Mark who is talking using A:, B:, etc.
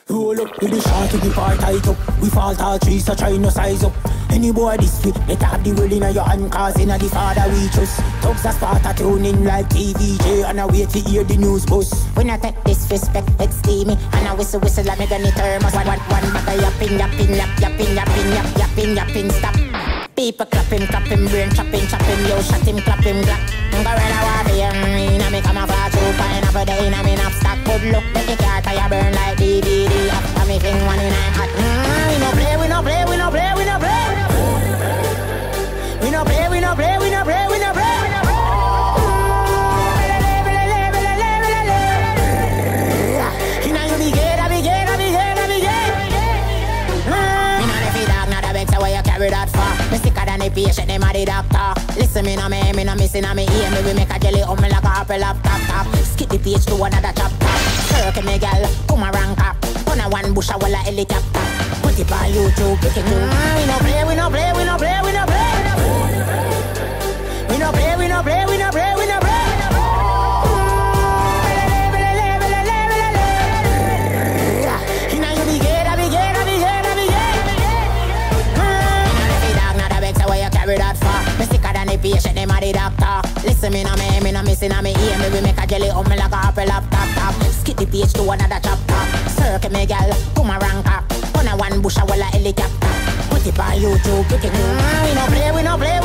A: Roll up with the shot to the part tight up. We fall tall trees, so try no size up. Any boy this week, better have the world in your hand, cause in the father we trust. Thugs a start a tuning like TVJ, and I wait to hear the news buzz.
B: When I take disrespect, it's steamy, and I whistle like me gonna thermos. One back of yapping, stop. People clapping, brain chopping, yo, shot him, clap him, black. Gorilla warfare, inna me camouflage, pineapple day inna me knapsack. Good look, make your car tire burn like DVD. After me fling one in I'm hot. We no play. We no play. We no play. Inna you be gay, I be gay. Me not the feed dog, not the beg, so where you carry that far? Me sicker than the patient, them a the doctor. Listen, me no missing on me ear. Me we make a jelly on me like a apple top. Skip the page to another chapter. Circle me gal, come a rank up. On a one bush a wall a helicopter. Put it on YouTube, pick it too. We no play. We no play. Inna you be gay, I be gay. Where you carry that far? Me sicker than the patient, them a the doctor. Listen, me no missing on me ear. Me we make a jelly on me like a apple top. Skip the page to another chapter. Circle me gal, come a rank up. On a one bush a wall a helicopter. Put it on YouTube, pick it too. We no play. We no play.